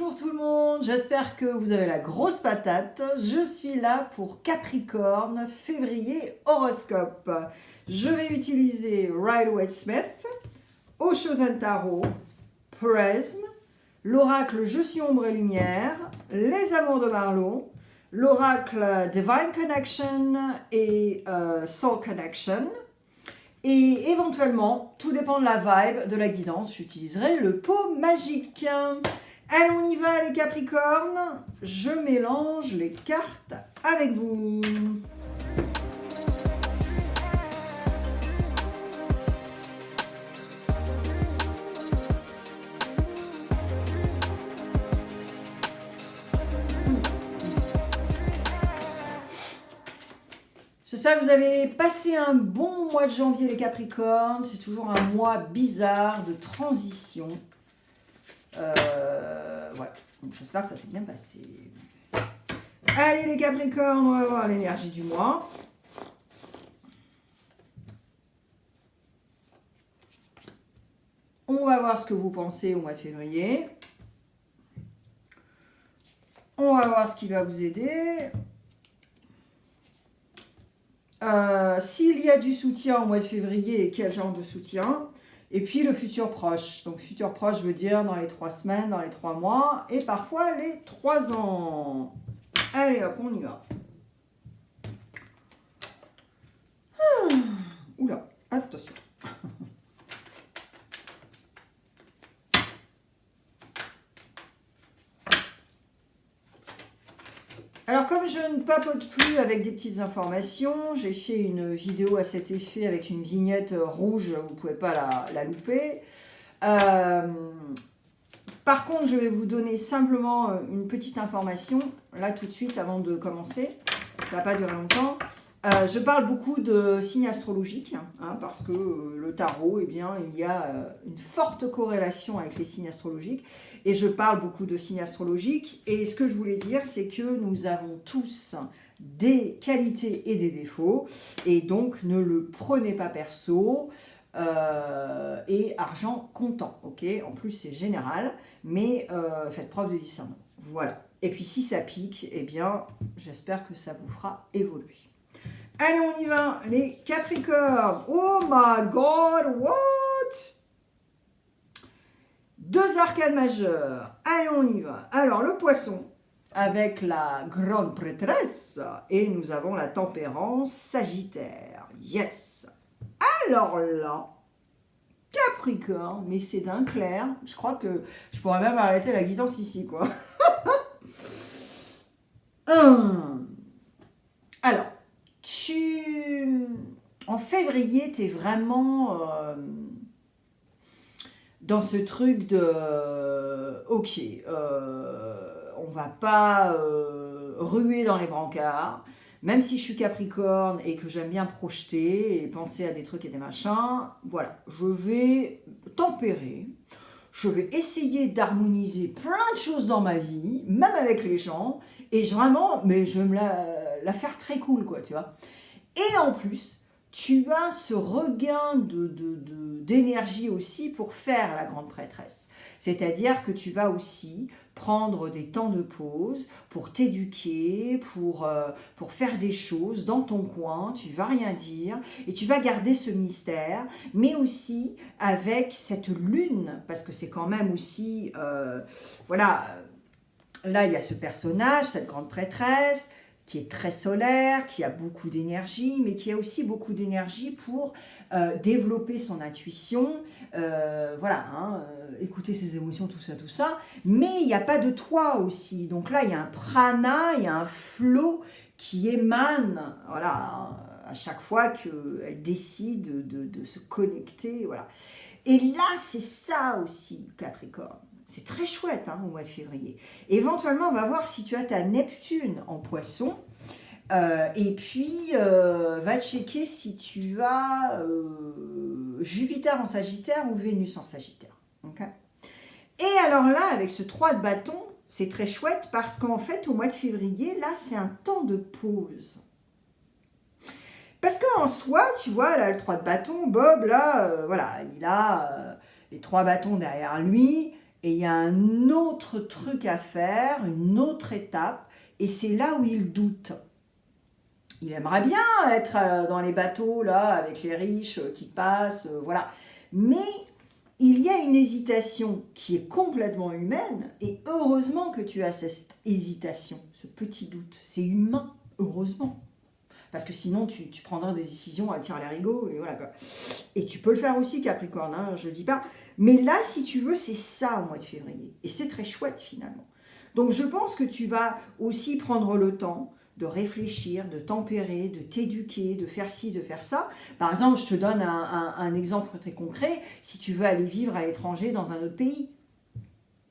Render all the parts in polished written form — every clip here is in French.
Bonjour tout le monde, j'espère que vous avez la grosse patate. Je suis là pour Capricorne, février horoscope. Je vais utiliser Rider-Waite-Smith, Osho-Zen Tarot, Prism, l'oracle Je suis ombre et lumière, les amours de Marlowe, l'oracle Divine Connection et Soul Connection. Et éventuellement, tout dépend de la vibe, de la guidance, j'utiliserai le pot magique. Allez, on y va les Capricornes. Je mélange les cartes avec vous. J'espère que vous avez passé un bon mois de janvier les Capricornes. C'est toujours un mois bizarre de transition. Voilà, donc j'espère que ça s'est bien passé. Allez les Capricornes, on va voir l'énergie du mois. On va voir ce que vous pensez au mois de février. On va voir ce qui va vous aider. S'il y a du soutien au mois de février et quel genre de soutien. Et puis le futur proche. Donc futur proche veut dire dans les 3 semaines, dans les 3 mois et parfois les 3 ans. Allez hop, on y va. Oula, attention. Alors comme je ne papote plus avec des petites informations, j'ai fait une vidéo à cet effet avec une vignette rouge, vous ne pouvez pas la louper. Par contre, je vais vous donner simplement une petite information, là tout de suite avant de commencer, ça ne va pas durer longtemps. Je parle beaucoup de signes astrologiques, hein, parce que le tarot, eh bien, il y a une forte corrélation avec les signes astrologiques. Et je parle beaucoup de signes astrologiques. Et ce que je voulais dire, c'est que nous avons tous des qualités et des défauts. Et donc, ne le prenez pas perso. Et argent comptant, ok? En plus, c'est général, mais faites preuve de discernement. Voilà. Et puis, si ça pique, eh bien, j'espère que ça vous fera évoluer. Allez, on y va, les Capricornes. Oh my God, what? 2 arcanes majeures. Allez, on y va. Alors, le poisson, avec la grande prêtresse. Et nous avons la tempérance sagittaire. Yes. Alors là, Capricorne, mais c'est d'un clair. Je crois que je pourrais même arrêter la guidance ici, quoi. Alors, en février, tu es vraiment dans ce truc de ok, on va pas ruer dans les brancards, même si je suis Capricorne et que j'aime bien projeter et penser à des trucs et des machins, voilà, je vais tempérer. Je vais essayer d'harmoniser plein de choses dans ma vie, même avec les gens, et vraiment, mais je vais me la faire très cool, quoi, tu vois. Et en plus, tu as ce regain d'énergie aussi pour faire la grande prêtresse. C'est-à-dire que tu vas aussi prendre des temps de pause pour t'éduquer, pour faire des choses dans ton coin, tu vas rien dire, et tu vas garder ce mystère, mais aussi avec cette lune, parce que c'est quand même aussi, voilà, là il y a ce personnage, cette grande prêtresse, qui est très solaire, qui a beaucoup d'énergie, mais qui a aussi beaucoup d'énergie pour développer son intuition, voilà, hein, écouter ses émotions, tout ça. Mais il n'y a pas de toi aussi. Donc là, il y a un prana, il y a un flot qui émane, voilà, à chaque fois qu'elle décide de se connecter, voilà. Et là, c'est ça aussi, Capricorne. C'est très chouette au mois de février. Éventuellement, on va voir si tu as ta Neptune en poisson. Et puis, va checker si tu as Jupiter en Sagittaire ou Vénus en Sagittaire. Okay. Et alors là, avec ce 3 de bâton, c'est très chouette parce qu'en fait, au mois de février, là, c'est un temps de pause. Parce qu'en soi, tu vois, là, le 3 de bâton, Bob, là, voilà, il a les 3 bâtons derrière lui. Et il y a un autre truc à faire, une autre étape, et c'est là où il doute. Il aimerait bien être dans les bateaux, là, avec les riches qui passent, voilà. Mais il y a une hésitation qui est complètement humaine, et heureusement que tu as cette hésitation, ce petit doute. C'est humain, heureusement. Parce que sinon, tu prendras des décisions à tirer les rigots, et voilà quoi. Et tu peux le faire aussi, Capricorne, hein, je ne dis pas. Mais là, si tu veux, c'est ça au mois de février. Et c'est très chouette, finalement. Donc, je pense que tu vas aussi prendre le temps de réfléchir, de tempérer, de t'éduquer, de faire ci, de faire ça. Par exemple, je te donne un exemple très concret. Si tu veux aller vivre à l'étranger dans un autre pays,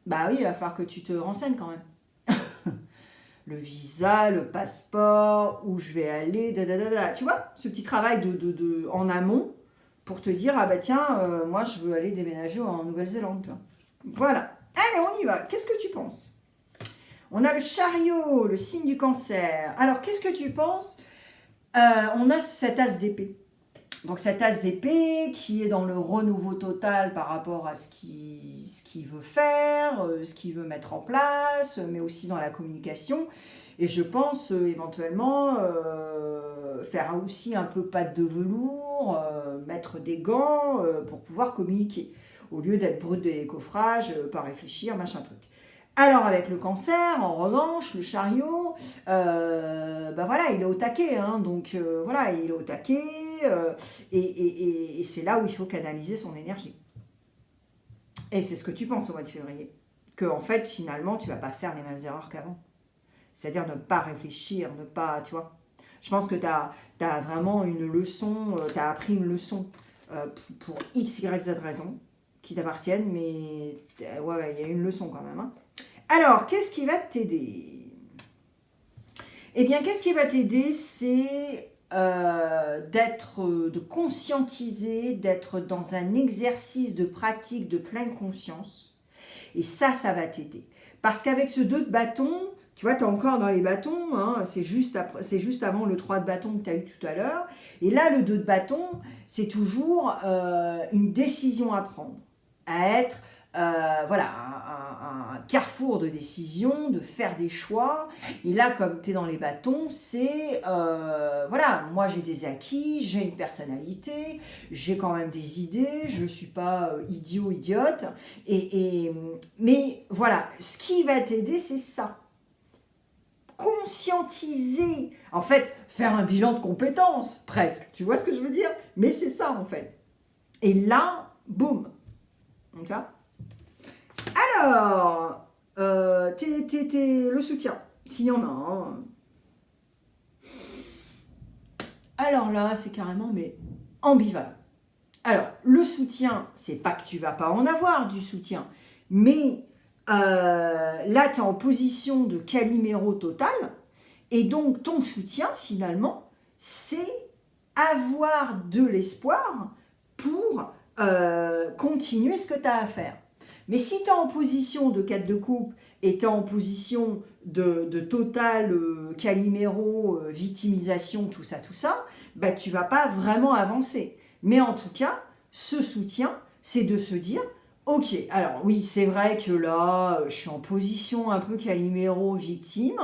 bah oui, il va falloir que tu te renseignes quand même. Le visa, le passeport, où je vais aller, tu vois, ce petit travail en amont pour te dire, ah bah tiens, moi je veux aller déménager en Nouvelle-Zélande. Voilà, allez, on y va. Qu'est-ce que tu penses? On a le chariot, le signe du cancer. Alors, qu'est-ce que tu penses? On a cet as d'épée. Donc, cet as d'épée qui est dans le renouveau total par rapport à ce qu'il veut faire, ce qu'il veut mettre en place, mais aussi dans la communication. Et je pense éventuellement faire aussi un peu patte de velours, mettre des gants pour pouvoir communiquer, au lieu d'être brut de décoffrage, pas réfléchir, machin truc. Alors avec le cancer, en revanche, le chariot, bah voilà, il est au taquet, hein, donc voilà, il est au taquet, et c'est là où il faut canaliser son énergie. Et c'est ce que tu penses au mois de février, que en fait, finalement, tu vas pas faire les mêmes erreurs qu'avant. C'est-à-dire ne pas réfléchir, ne pas, tu vois. Je pense que tu as vraiment une leçon, tu as appris une leçon pour X, Y, Z raisons qui t'appartiennent, mais ouais, il y a une leçon quand même, hein. Alors, qu'est-ce qui va t'aider? Eh bien, qu'est-ce qui va t'aider? C'est de conscientiser, d'être dans un exercice de pratique de pleine conscience. Et ça va t'aider. Parce qu'avec ce 2 de bâton, tu vois, tu es encore dans les bâtons, hein, c'est juste avant le 3 de bâton que tu as eu tout à l'heure. Et là, le 2 de bâton, c'est toujours une décision à prendre, à être voilà, un carrefour de décision, de faire des choix. Et là, comme tu es dans les bâtons, c'est, voilà, moi j'ai des acquis, j'ai une personnalité, j'ai quand même des idées, je ne suis pas idiote. Mais voilà, ce qui va t'aider, c'est ça. Conscientiser, en fait, faire un bilan de compétences, presque. Tu vois ce que je veux dire? Mais c'est ça, en fait. Et là, boum. Donc là, alors, le soutien, s'il y en a un. Alors là, c'est carrément, mais ambivalent. Alors, le soutien, c'est pas que tu vas pas en avoir du soutien, mais là, tu es en position de Calimero total, et donc ton soutien, finalement, c'est avoir de l'espoir pour continuer ce que tu as à faire. Mais si tu es en position de 4 de coupe et tu es en position de total Calimero, victimisation, tout ça, bah, tu ne vas pas vraiment avancer. Mais en tout cas, ce soutien, c'est de se dire, ok, alors oui, c'est vrai que là, je suis en position un peu Calimero victime,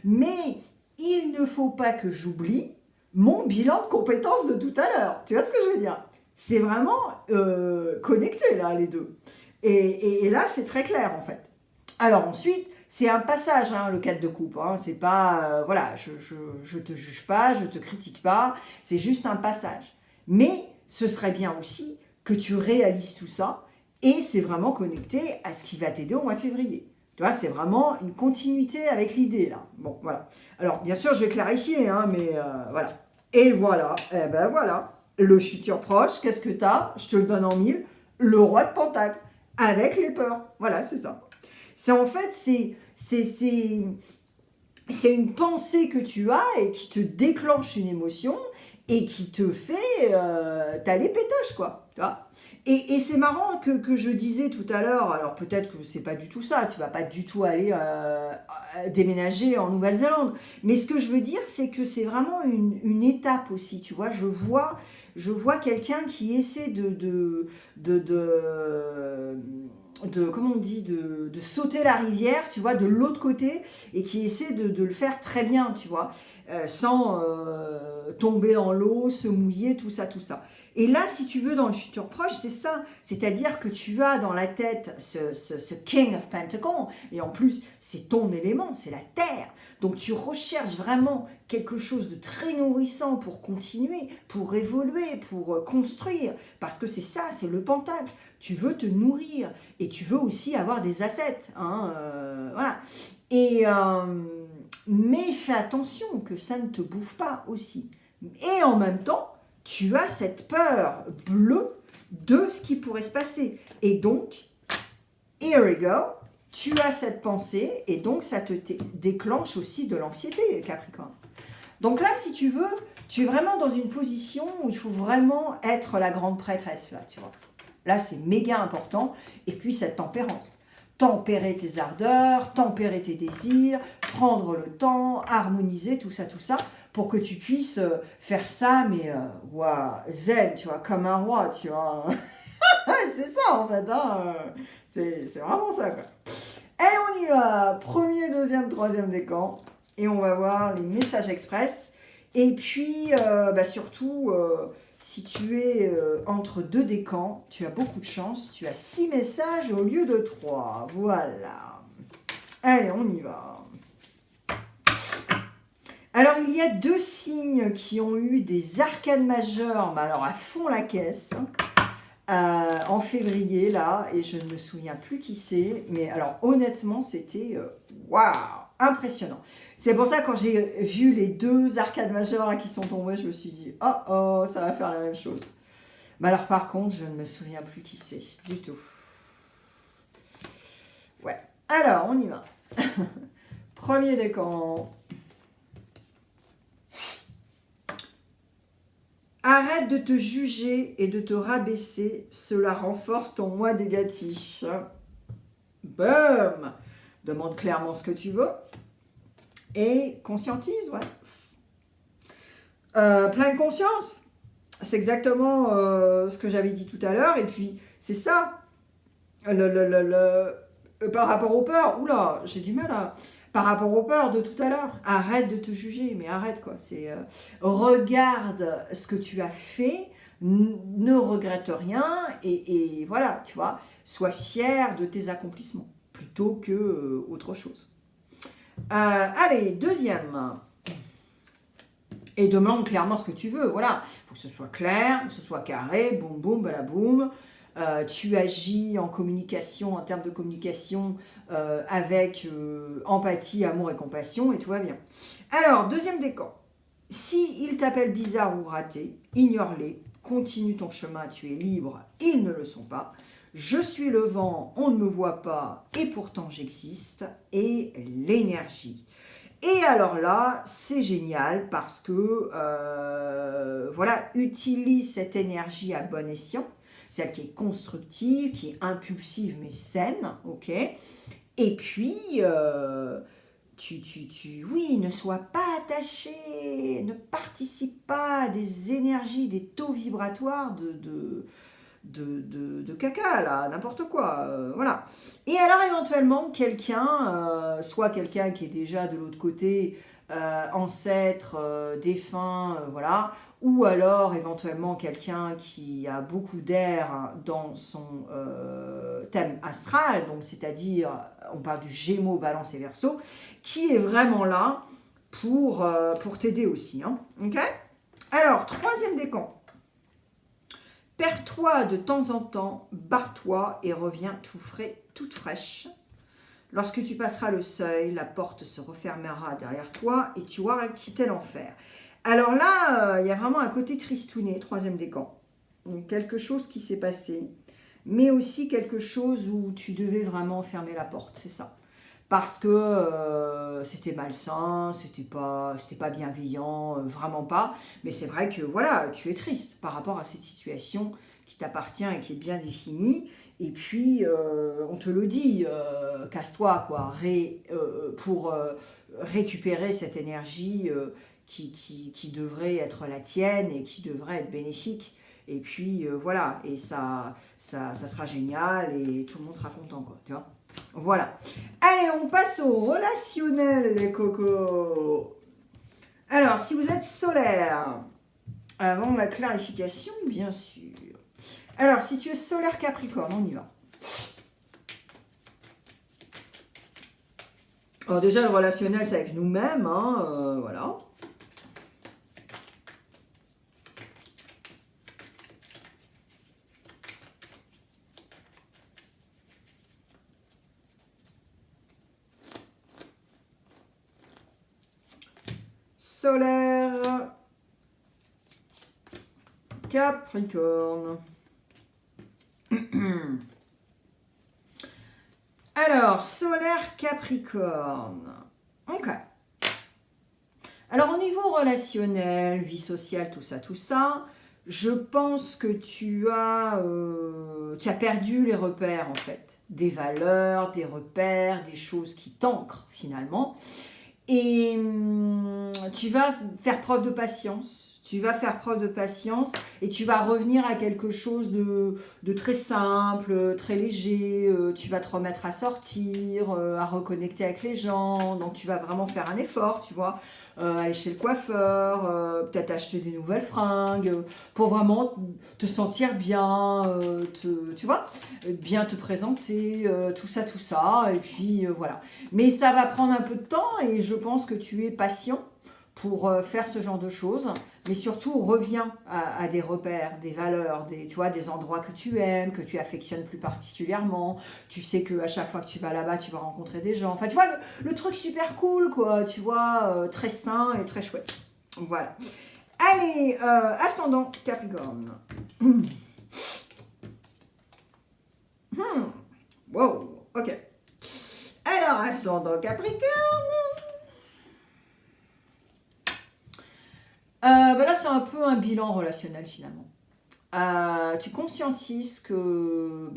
mais il ne faut pas que j'oublie mon bilan de compétences de tout à l'heure. Tu vois ce que je veux dire? C'est vraiment connecté, là, les deux. Et là, c'est très clair, en fait. Alors ensuite, c'est un passage, hein, le 4 de coupe. Hein. C'est pas, voilà, je te juge pas, je te critique pas. C'est juste un passage. Mais ce serait bien aussi que tu réalises tout ça. Et c'est vraiment connecté à ce qui va t'aider au mois de février. Tu vois, c'est vraiment une continuité avec l'idée, là. Bon, voilà. Alors, bien sûr, je vais clarifier, hein, mais voilà. Et voilà, eh ben voilà. Le futur proche, qu'est-ce que tu as? Je te le donne en 1000. Le roi de Pentacle, avec les peurs. Voilà, c'est ça. C'est en fait, c'est une pensée que tu as et qui te déclenche une émotion. et qui te fait, t'as les pétoches, quoi, tu vois. Et c'est marrant que je disais tout à l'heure, alors peut-être que c'est pas du tout ça, tu vas pas du tout aller déménager en Nouvelle-Zélande, mais ce que je veux dire, c'est que c'est vraiment une étape aussi, tu vois. Je vois quelqu'un qui essaie comment on dit, de sauter la rivière, tu vois, de l'autre côté, et qui essaie de le faire très bien, tu vois, sans tomber dans l'eau, se mouiller, tout ça, tout ça. Et là, si tu veux, dans le futur proche, c'est ça. C'est-à-dire que tu as dans la tête ce King of Pentacles, et en plus, c'est ton élément, c'est la terre. Donc tu recherches vraiment quelque chose de très nourrissant pour continuer, pour évoluer, pour construire, parce que c'est ça, c'est le pentacle. Tu veux te nourrir, et tu veux aussi avoir des assets. Hein, voilà. Mais fais attention que ça ne te bouffe pas aussi. Et en même temps, tu as cette peur bleue de ce qui pourrait se passer. Et donc, here we go, tu as cette pensée et donc ça te déclenche aussi de l'anxiété, Capricorne. Donc là, si tu veux, tu es vraiment dans une position où il faut vraiment être la grande prêtresse, là, tu vois. Là, c'est méga important. Et puis, cette tempérance. Tempérer tes ardeurs, tempérer tes désirs, prendre le temps, harmoniser, tout ça, pour que tu puisses faire ça, mais wow, zen, tu vois, comme un roi, tu vois. C'est ça, en fait, hein. C'est vraiment ça, quoi. Allez, on y va. Premier, deuxième, troisième décan. Et on va voir les messages express. Et puis, surtout, si tu es entre deux décans, tu as beaucoup de chance. Tu as 6 messages au lieu de 3. Voilà. Allez, on y va. Alors, il y a 2 signes qui ont eu des arcanes majeures, mais alors à fond la caisse, en février, là, et je ne me souviens plus qui c'est, mais alors honnêtement, c'était waouh, impressionnant. C'est pour ça, quand j'ai vu les 2 arcanes majeures là, qui sont tombées, je me suis dit, oh, ça va faire la même chose. Mais alors, par contre, je ne me souviens plus qui c'est, du tout. Ouais, alors, on y va. Premier décan. Arrête de te juger et de te rabaisser, cela renforce ton moi négatif. Boum! Demande clairement ce que tu veux et conscientise, ouais. Pleine conscience, c'est exactement ce que j'avais dit tout à l'heure, et puis c'est ça, par rapport aux peurs, oula, j'ai du mal à... Par rapport aux peurs de tout à l'heure, arrête de te juger, mais arrête quoi. C'est regarde ce que tu as fait, ne regrette rien et voilà, tu vois, sois fier de tes accomplissements plutôt que autre chose. Allez, deuxième. Et demande clairement ce que tu veux. Voilà, il faut que ce soit clair, que ce soit carré, boum boum, balaboum. Tu agis en communication, en termes de communication, avec empathie, amour et compassion, et tout va bien. Alors, deuxième décan. Si ils t'appellent bizarre ou raté, ignore-les, continue ton chemin, tu es libre, ils ne le sont pas. Je suis le vent, on ne me voit pas, et pourtant j'existe, et l'énergie. Et alors là, c'est génial parce que, voilà, utilise cette énergie à bon escient, celle qui est constructive, qui est impulsive mais saine, ok. Et puis, oui, ne sois pas attaché, ne participe pas à des énergies, des taux vibratoires de caca, là, n'importe quoi, voilà. Et alors, éventuellement, quelqu'un, soit quelqu'un qui est déjà de l'autre côté, ancêtre, défunt, voilà, ou alors éventuellement quelqu'un qui a beaucoup d'air dans son thème astral, donc c'est-à-dire, on parle du Gémeaux, Balance et Verseau, qui est vraiment là pour t'aider aussi, hein, ok. Alors, troisième décan. Perds-toi de temps en temps, barre-toi et reviens tout frais, toute fraîche. Lorsque tu passeras le seuil, la porte se refermera derrière toi et tu auras quitté l'enfer. Alors là, il y a vraiment un côté tristouné, troisième décan. Donc quelque chose qui s'est passé, mais aussi quelque chose où tu devais vraiment fermer la porte, c'est ça. parce que c'était malsain, c'était pas bienveillant, vraiment pas. Mais c'est vrai que voilà, tu es triste par rapport à cette situation qui t'appartient et qui est bien définie. Et puis, on te le dit, casse-toi, quoi, pour récupérer cette énergie qui devrait être la tienne et qui devrait être bénéfique. Et puis, voilà, et ça sera génial et tout le monde sera content, quoi, tu vois. Voilà. Allez, on passe au relationnel, les cocos. Alors, si vous êtes solaire, avant la clarification, bien sûr. Alors, si tu es solaire Capricorne, on y va. Alors déjà, le relationnel, c'est avec nous-mêmes, hein, voilà. Solaire Capricorne. Alors, solaire Capricorne. Ok. Alors, au niveau relationnel, vie sociale, tout ça, je pense que tu as perdu les repères, en fait. Des valeurs, des repères, des choses qui t'ancrent, finalement. Et tu vas faire preuve de patience. Tu vas faire preuve de patience et tu vas revenir à quelque chose de très simple, très léger. Tu vas te remettre à sortir, à reconnecter avec les gens. Donc tu vas vraiment faire un effort, tu vois. Aller chez le coiffeur, peut-être acheter des nouvelles fringues, pour vraiment te sentir bien, tu vois, bien te présenter, tout ça. Et puis voilà. Mais ça va prendre un peu de temps et je pense que tu es patient pour faire ce genre de choses. Mais surtout, reviens à des repères, des valeurs, tu vois, des endroits que tu aimes, que tu affectionnes plus particulièrement. Tu sais qu'à chaque fois que tu vas là-bas, tu vas rencontrer des gens. Enfin, tu vois, le truc super cool, quoi. Tu vois, très sain et très chouette. Voilà. Allez, ascendant Capricorne. Wow, ok. Alors, ascendant Capricorne. Ben là, c'est un peu un bilan relationnel finalement. Tu conscientises que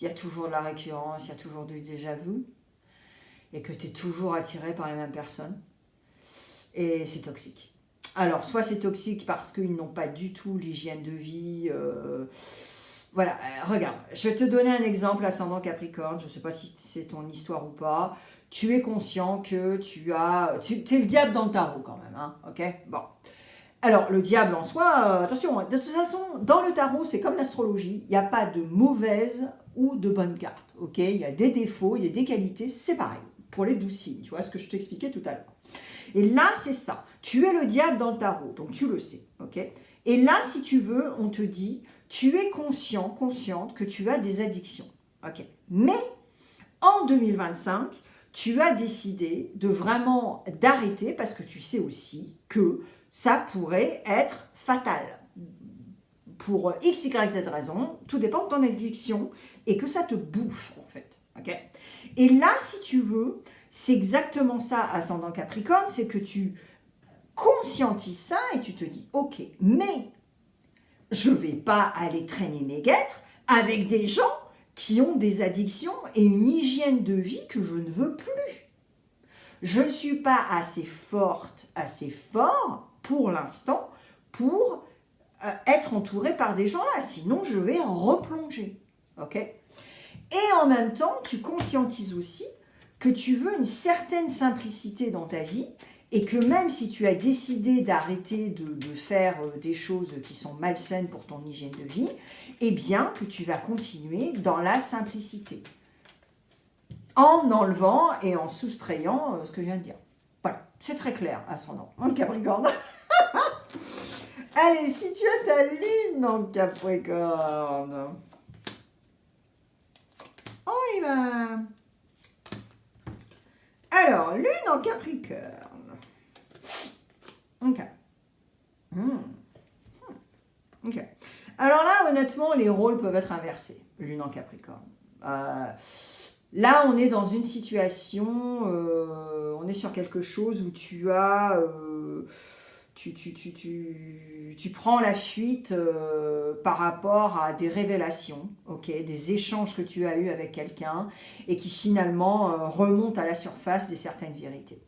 y a toujours de la récurrence, il y a toujours du déjà-vu, et que tu es toujours attiré par les mêmes personnes. Et c'est toxique. Alors, soit c'est toxique parce qu'ils n'ont pas du tout l'hygiène de vie. Voilà, regarde, je vais te donner un exemple, ascendant Capricorne, je ne sais pas si c'est ton histoire ou pas. Tu es conscient que tu es le diable dans le tarot quand même, hein, ok. Bon. Alors, le diable en soi, attention, de toute façon, dans le tarot, c'est comme l'astrologie, il n'y a pas de mauvaise ou de bonne carte, ok. Il y a des défauts, il y a des qualités, c'est pareil, pour les 12 signes, tu vois ce que je t'expliquais tout à l'heure. Et là, c'est ça, tu es le diable dans le tarot, donc tu le sais, ok. Et là, si tu veux, on te dit, tu es consciente que tu as des addictions, ok. Mais, en 2025, tu as décidé de vraiment d'arrêter parce que tu sais aussi que ça pourrait être fatal. Pour X, Y, Z raison, tout dépend de ton addiction et que ça te bouffe en fait. Okay, et là, si tu veux, c'est exactement ça, ascendant Capricorne, c'est que tu conscientises ça et tu te dis, ok, mais je ne vais pas aller traîner mes guêtres avec des gens qui ont des addictions et une hygiène de vie que je ne veux plus. Je ne suis pas assez forte, assez fort pour l'instant pour être entourée par des gens là, sinon je vais replonger. Ok ? Et en même temps, tu conscientises aussi que tu veux une certaine simplicité dans ta vie et que même si tu as décidé d'arrêter de faire des choses qui sont malsaines pour ton hygiène de vie, eh bien que tu vas continuer dans la simplicité. En enlevant et en soustrayant ce que je viens de dire. Voilà, c'est très clair, ascendant en Capricorne. Allez, si tu as ta lune en Capricorne, on y va. Alors, lune en Capricorne. Ok. Ok. Alors là, honnêtement, les rôles peuvent être inversés. Lune en Capricorne. Là, on est dans une situation, on est sur quelque chose où tu as... tu prends la fuite par rapport à des révélations, ok, des échanges que tu as eus avec quelqu'un et qui finalement remontent à la surface des certaines vérités.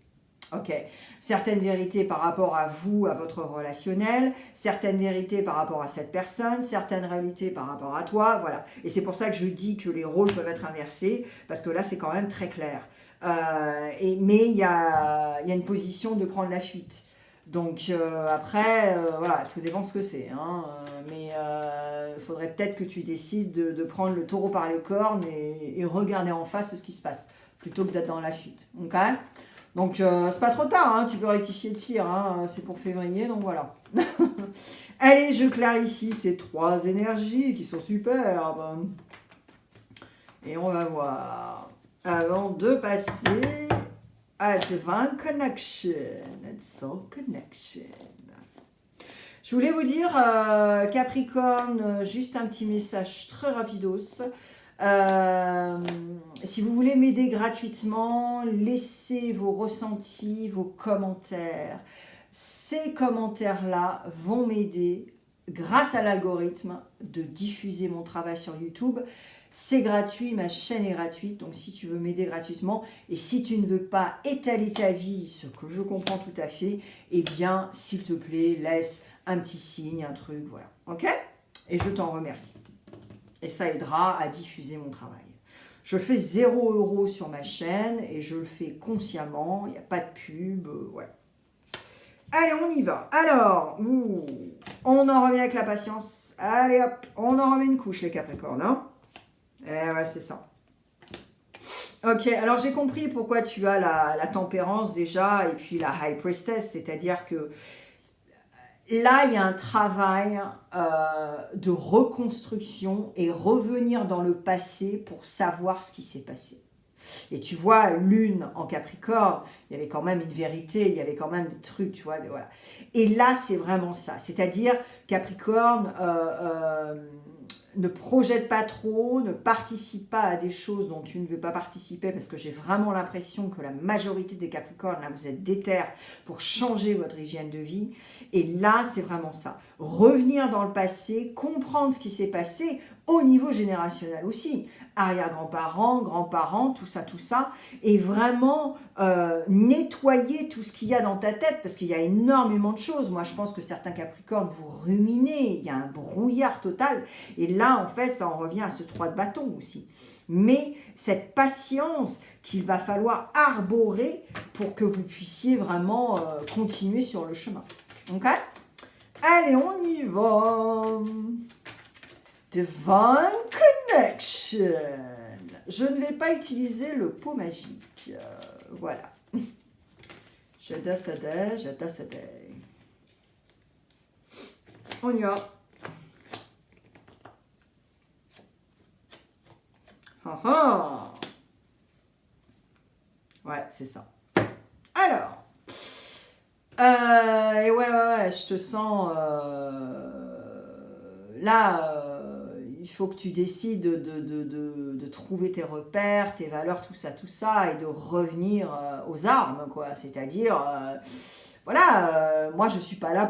Ok, certaines vérités par rapport à vous, à votre relationnel, certaines vérités par rapport à cette personne, certaines réalités par rapport à toi, voilà. Et c'est pour ça que je dis que les rôles peuvent être inversés, parce que là c'est quand même très clair. Mais il y a une position de prendre la fuite. Donc après, voilà, tout dépend ce que c'est. Hein, mais il faudrait peut-être que tu décides de prendre le taureau par les cornes et regarder en face ce qui se passe, plutôt que d'être dans la fuite. Ok ? Donc, c'est pas trop tard, hein, tu peux rectifier le tir, hein, c'est pour février, donc voilà. Allez, je clarifie ces 3 énergies qui sont superbes. Et on va voir. Avant de passer à Divine Connection and Soul Connection. Je voulais vous dire, Capricorne, juste un petit message très rapidos. Si vous voulez m'aider gratuitement, laissez vos ressentis, vos commentaires. Ces commentaires-là vont m'aider, grâce à l'algorithme, de diffuser mon travail sur YouTube. C'est gratuit, ma chaîne est gratuite, donc si tu veux m'aider gratuitement, et si tu ne veux pas étaler ta vie, ce que je comprends tout à fait, eh bien, s'il te plaît, laisse un petit signe, un truc, voilà. Ok ? Et je t'en remercie. Et ça aidera à diffuser mon travail. Je fais 0 € sur ma chaîne et je le fais consciemment, il n'y a pas de pub, ouais. Allez, on y va. Alors, on en revient avec la patience. Allez hop, on en remet une couche les Capricornes. Hein, et ouais, c'est ça. Ok, alors j'ai compris pourquoi tu as la tempérance déjà et puis la High Priestess, c'est-à-dire que là, il y a un travail de reconstruction et revenir dans le passé pour savoir ce qui s'est passé. Et tu vois, lune en Capricorne, il y avait quand même une vérité, il y avait quand même des trucs, tu vois, voilà. Et là, c'est vraiment ça. C'est-à-dire, Capricorne ne projette pas trop, ne participe pas à des choses dont tu ne veux pas participer, parce que j'ai vraiment l'impression que la majorité des Capricornes, là, vous êtes déter pour changer votre hygiène de vie. Et là, c'est vraiment ça. Revenir dans le passé, comprendre ce qui s'est passé au niveau générationnel aussi. Arrière-grands-parents, grands-parents, tout ça. Et vraiment nettoyer tout ce qu'il y a dans ta tête, parce qu'il y a énormément de choses. Moi, je pense que certains Capricornes, vous ruminez, il y a un brouillard total. Et là, en fait, ça en revient à ce 3 de bâton aussi. Mais cette patience qu'il va falloir arborer pour que vous puissiez vraiment continuer sur le chemin. Ok ? Allez, on y va. Divine Connection. Je ne vais pas utiliser le pot magique. Voilà. Jada Sadeh. On y va. Ouais, c'est ça. Alors. Et ouais, je te sens... là, il faut que tu décides de trouver tes repères, tes valeurs, tout ça, et de revenir aux armes, quoi. C'est-à-dire, voilà, moi je suis pas là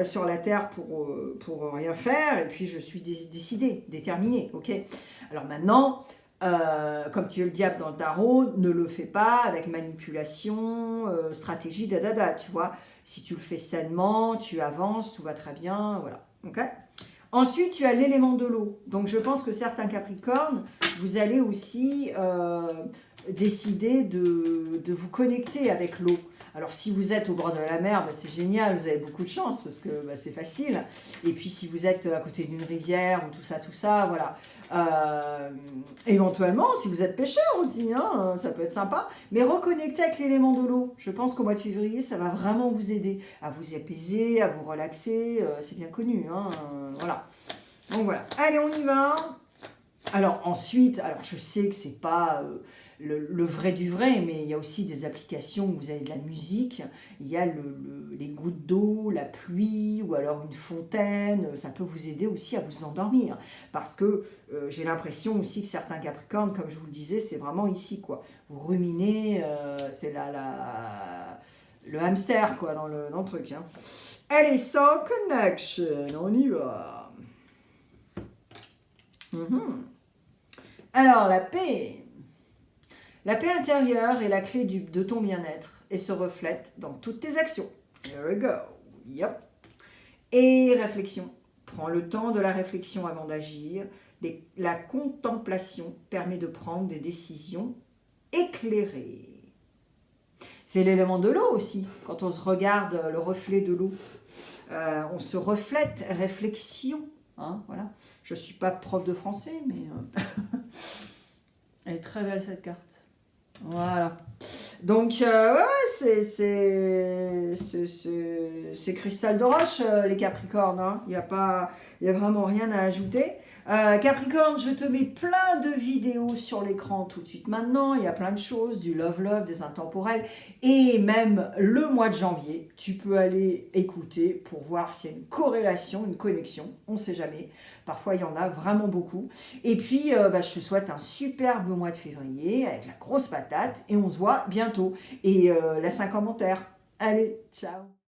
sur la terre pour rien faire, et puis je suis décidée, déterminée, ok. Alors maintenant, comme tu es le diable dans le tarot, ne le fais pas avec manipulation, stratégie, tu vois. Si tu le fais sainement, tu avances, tout va très bien, voilà, ok. Ensuite, tu as l'élément de l'eau. Donc, je pense que certains Capricornes, vous allez aussi décider de vous connecter avec l'eau. Alors, si vous êtes au bord de la mer, bah, c'est génial, vous avez beaucoup de chance parce que bah, c'est facile. Et puis, si vous êtes à côté d'une rivière ou tout ça, voilà. Éventuellement, si vous êtes pêcheur aussi, hein, ça peut être sympa. Mais reconnecter avec l'élément de l'eau. Je pense qu'au mois de février, ça va vraiment vous aider à vous apaiser, à vous relaxer. C'est bien connu, hein, voilà. Donc voilà. Allez, on y va. Alors ensuite, alors je sais que c'est pas le vrai du vrai, mais il y a aussi des applications où vous avez de la musique, il y a les gouttes d'eau, la pluie, ou alors une fontaine, ça peut vous aider aussi à vous endormir, parce que j'ai l'impression aussi que certains Capricornes, comme je vous le disais, c'est vraiment ici, quoi. Vous ruminez, c'est le hamster, quoi, dans le truc. Hein. Allez, sans connection, on y va. Mhm. Alors, la paix. La paix intérieure est la clé de ton bien-être et se reflète dans toutes tes actions. Here we go. Yep. Et réflexion. Prends le temps de la réflexion avant d'agir. La contemplation permet de prendre des décisions éclairées. C'est l'élément de l'eau aussi. Quand on se regarde le reflet de l'eau, on se reflète réflexion. Hein, voilà. Je ne suis pas prof de français, mais elle est très belle cette carte. Voilà. Donc, ouais, c'est cristal de roche, les Capricornes. Hein. Il y a vraiment rien à ajouter. Capricorne, je te mets plein de vidéos sur l'écran tout de suite maintenant. Il y a plein de choses, du love, des intemporels. Et même le mois de janvier, tu peux aller écouter pour voir s'il y a une corrélation, une connexion. On ne sait jamais. Parfois, il y en a vraiment beaucoup. Et puis, je te souhaite un superbe mois de février avec la grosse patate. Et on se voit bientôt. Et laisse un commentaire. Allez, ciao!